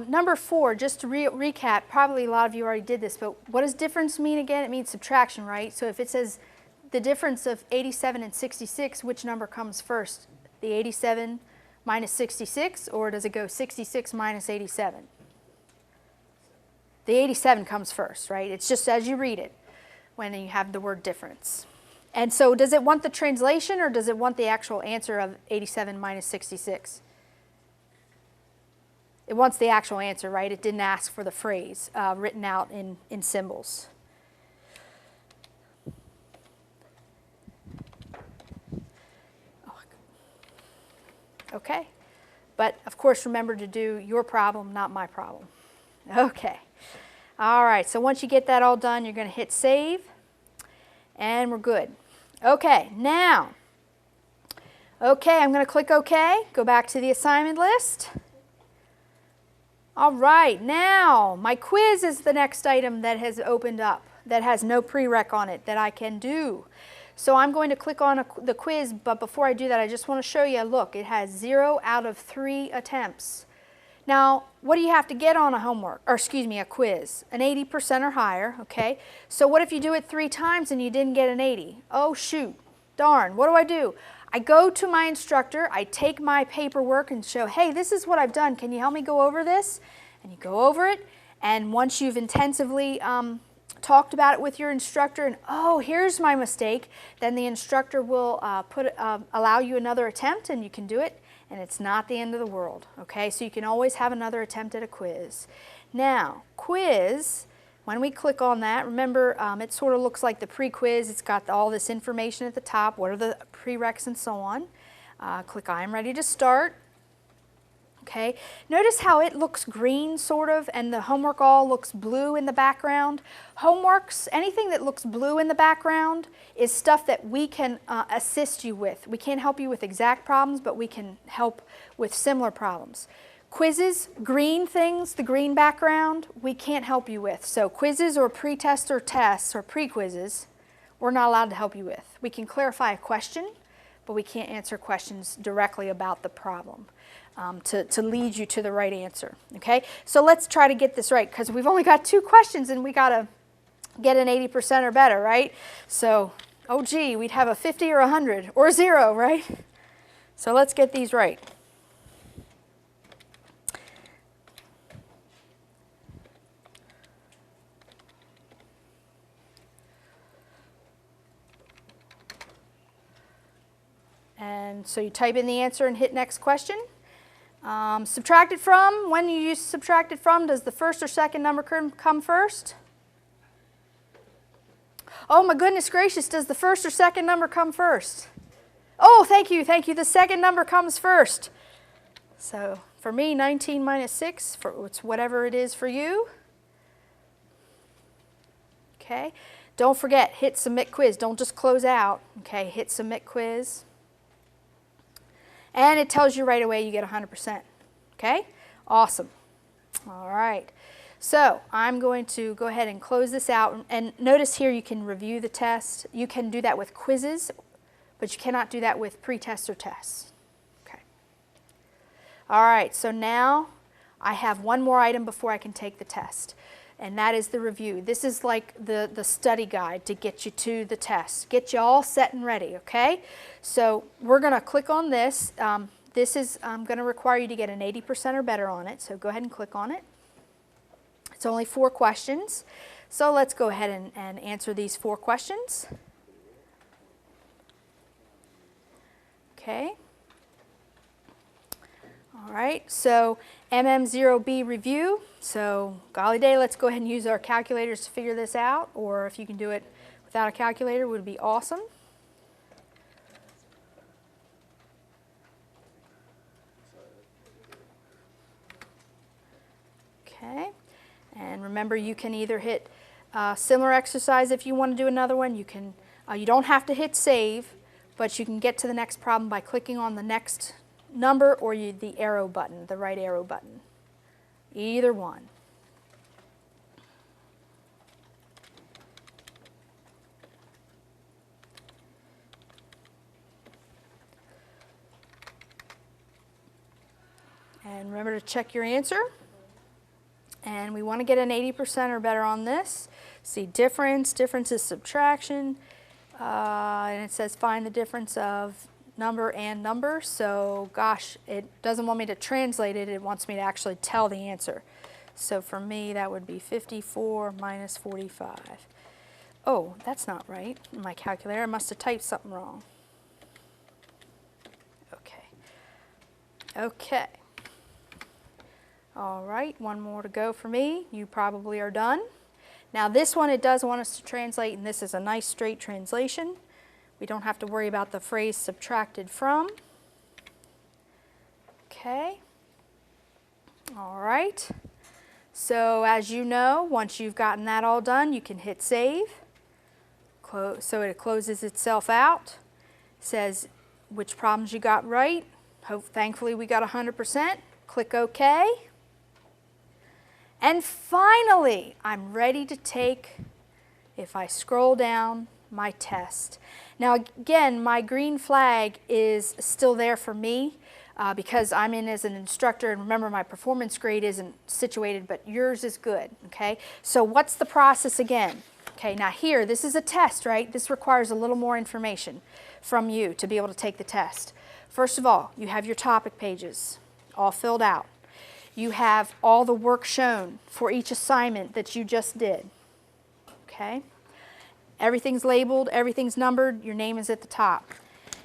Number 4, just to recap, probably a lot of you already did this, but what does difference mean again? It means subtraction, right? So if it says the difference of 87 and 66, which number comes first? The 87 minus 66, or does it go 66 minus 87? The 87 comes first, right? It's just as you read it when you have the word difference. And so does it want the translation, or does it want the actual answer of 87 minus 66? It wants the actual answer, right? It didn't ask for the phrase written out in symbols. Okay. But, of course, remember to do your problem, not my problem. Okay. All right. So once you get that all done, you're going to hit save. And we're good. Okay. Now, okay, I'm going to click OK. Go back to the assignment list. All right, now my quiz is the next item that has opened up, that has no prereq on it that I can do. So I'm going to click on the quiz, but before I do that, I just want to show you, look, it has 0 out of 3 attempts. Now, what do you have to get on a homework, or excuse me, a quiz? An 80% or higher, okay? So what if you do it 3 times and you didn't get an 80? Oh, shoot, darn, what do? I go to my instructor, I take my paperwork and show, hey, this is what I've done. Can you help me go over this? And you go over it, and once you've intensively talked about it with your instructor, and oh, here's my mistake, then the instructor will allow you another attempt, and you can do it, and it's not the end of the world, okay? So you can always have another attempt at a quiz. Now, quiz, when we click on that, remember it sort of looks like the pre-quiz. It's got all this information at the top, what are the prereqs and so on. Click I am ready to start. Okay, notice how it looks green sort of, and the homework all looks blue in the background. Homeworks, anything that looks blue in the background is stuff that we can assist you with. We can't help you with exact problems, but we can help with similar problems. Quizzes, green things, the green background, we can't help you with. So quizzes or pre-test or tests or pre-quizzes, we're not allowed to help you with. We can clarify a question, but we can't answer questions directly about the problem to lead you to the right answer. Okay, so let's try to get this right, because we've only got 2 questions and we got to get an 80% or better, right? So, oh gee, we'd have a 50 or 100 or 0, right? So let's get these right. And so you type in the answer and hit next question. Subtracted from, when you use subtracted from, does the first or second number come first? Oh my goodness gracious, does the first or second number come first? Oh, thank you, the second number comes first. So for me, 19 minus 6, it's whatever it is for you. Okay, don't forget, hit submit quiz, don't just close out. Okay, hit submit quiz. And it tells you right away you get 100%. Okay? Awesome. All right. So I'm going to go ahead and close this out. And notice here you can review the test. You can do that with quizzes, but you cannot do that with pre-tests or tests. Okay. All right, so now I have one more item before I can take the test, and that is the review. This is like the study guide to get you to the test, get you all set and ready, okay? So we're going to click on this. This is going to require you to get an 80% or better on it, so go ahead and click on it. It's only 4 questions, so let's go ahead and answer these 4 questions. Okay. All right, so MM0B review. So golly day, let's go ahead and use our calculators to figure this out, or if you can do it without a calculator, it would be awesome. Okay, and remember you can either hit similar exercise if you want to do another one. You can. You don't have to hit save, but you can get to the next problem by clicking on the next number or the arrow button, the right arrow button. Either one. And remember to check your answer. And we want to get an 80% or better on this. See difference, difference is subtraction. And it says find the difference of number and number. So gosh, it doesn't want me to translate it, it wants me to actually tell the answer. So for me that would be 54 minus 45. Oh, that's not right. My calculator, I must have typed something wrong. Okay. Okay. All right, one more to go for me. You probably are done. Now this one, it does want us to translate, and this is a nice straight translation. We don't have to worry about the phrase subtracted from. Okay. All right. So as you know, once you've gotten that all done, you can hit save. So it closes itself out. Says which problems you got right. Thankfully we got 100%. Click OK. And finally, I'm ready to take, if I scroll down, my test. Now again, my green flag is still there for me because I'm in as an instructor, and remember my performance grade isn't situated, but yours is good, okay? So what's the process again? Okay, now here, this is a test, right? This requires a little more information from you to be able to take the test. First of all, you have your topic pages all filled out. You have all the work shown for each assignment that you just did, okay? Everything's labeled, everything's numbered, your name is at the top.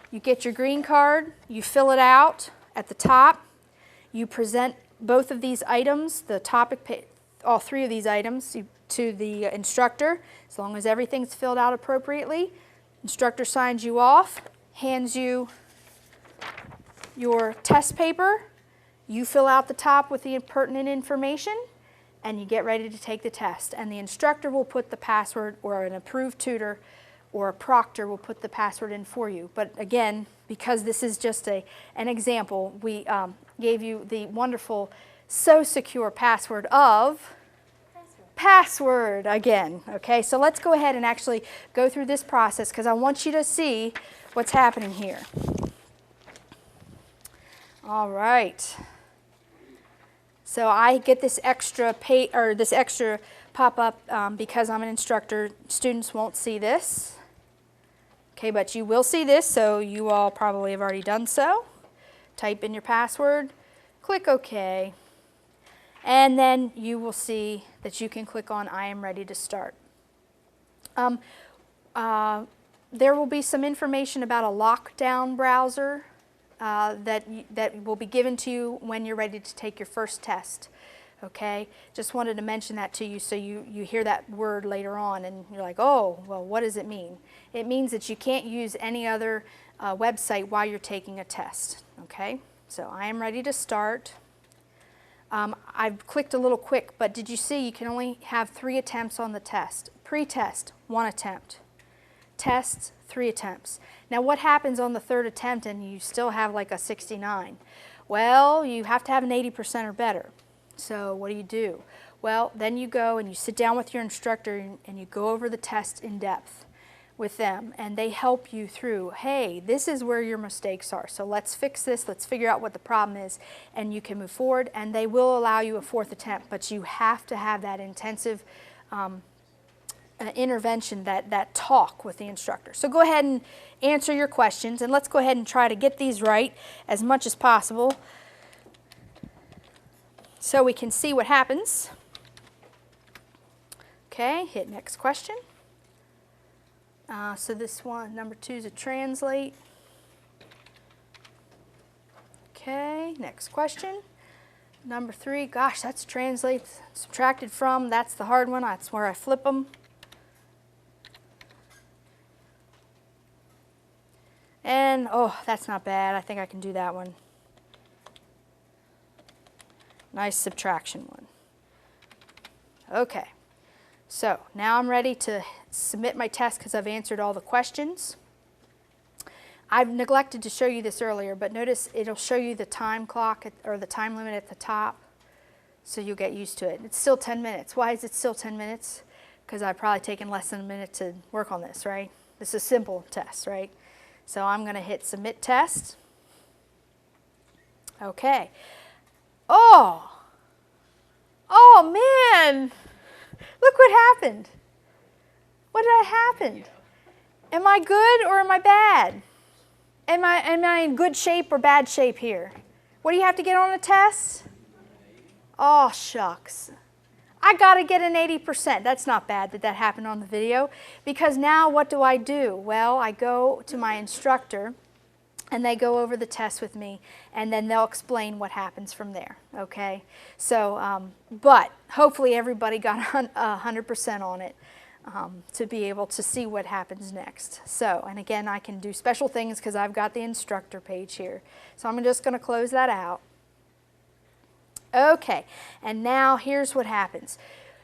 You get your green card, you fill it out at the top, you present both of these items, the topic, all 3 of these items to the instructor, as long as everything's filled out appropriately. Instructor signs you off, hands you your test paper, you fill out the top with the pertinent information, and you get ready to take the test. And the instructor will put the password, or an approved tutor or a proctor will put the password in for you. But again, because this is just an example, we gave you the wonderful So Secure password of password again. Okay, so let's go ahead and actually go through this process because I want you to see what's happening here. All right. So I get this extra pop-up because I'm an instructor. Students won't see this. Okay, but you will see this, so you all probably have already done so. Type in your password, click OK, and then you will see that you can click on I am ready to start. There will be some information about a lockdown browser that will be given to you when you're ready to take your first test. Okay, just wanted to mention that to you so you hear that word later on and you're like, oh, well, what does it mean? It means that you can't use any other website while you're taking a test. Okay, so I am ready to start. I've clicked a little quick, but did you see you can only have 3 attempts on the test? Pre-test, 1 attempt. Tests, 3 attempts. Now what happens on the 3rd attempt and you still have like a 69? Well, you have to have an 80% or better. So what do? Well, then you go and you sit down with your instructor and you go over the test in depth. with them, and they help you through, hey, this is where your mistakes are, so let's fix this, let's figure out what the problem is, and you can move forward, and they will allow you a 4th attempt, but you have to have that intensive intervention, that talk with the instructor. So go ahead and answer your questions, and let's go ahead and try to get these right as much as possible so we can see what happens. Okay, hit next question. So this one, number 2 is a translate. Okay, next question. Number 3, gosh, that's translate, subtracted from, that's the hard one. That's where I flip them. And, oh, that's not bad. I think I can do that one. Nice subtraction one. Okay. So now I'm ready to submit my test because I've answered all the questions. I've neglected to show you this earlier, but notice it'll show you the time clock or the time limit at the top, so you'll get used to it. It's still 10 minutes. Why is it still 10 minutes? Because I've probably taken less than a minute to work on this, right? This is a simple test, right? So I'm going to hit submit test. Okay. Oh man! Look what happened. What did happen? Am I good or am I bad? Am I in good shape or bad shape here? What do you have to get on a test? Oh, shucks. I got to get an 80%. That's not bad that happened on the video, because now what do? Well, I go to my instructor and they go over the test with me, and then they'll explain what happens from there, okay? So, but hopefully everybody got 100% on it to be able to see what happens next. So, and again, I can do special things because I've got the instructor page here. So I'm just going to close that out. Okay, and now here's what happens.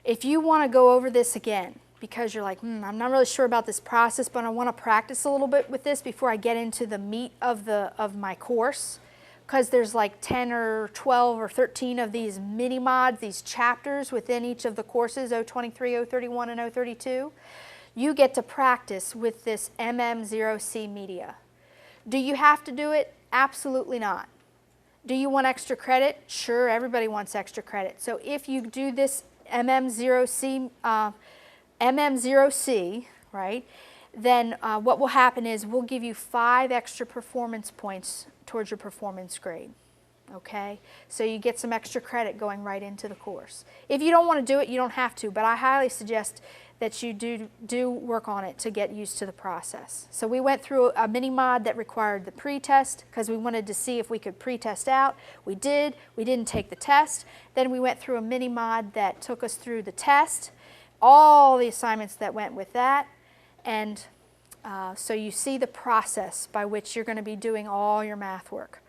If you want to go over this again, because you're like, I'm not really sure about this process, but I want to practice a little bit with this before I get into the meat of my course, because there's like 10 or 12 or 13 of these mini mods, these chapters within each of the courses, 023, 031, and 032. You get to practice with this MM0C media. Do you have to do it? Absolutely not. Do you want extra credit? Sure, everybody wants extra credit. So if you do this MM0C, right, then what will happen is we'll give you 5 extra performance points towards your performance grade, okay? So you get some extra credit going right into the course. If you don't want to do it, you don't have to, but I highly suggest that you do work on it to get used to the process. So we went through a mini mod that required the pre-test because we wanted to see if we could pre-test out. We did. We didn't take the test. Then we went through a mini mod that took us through the test, all the assignments that went with that, and so you see the process by which you're going to be doing all your math work.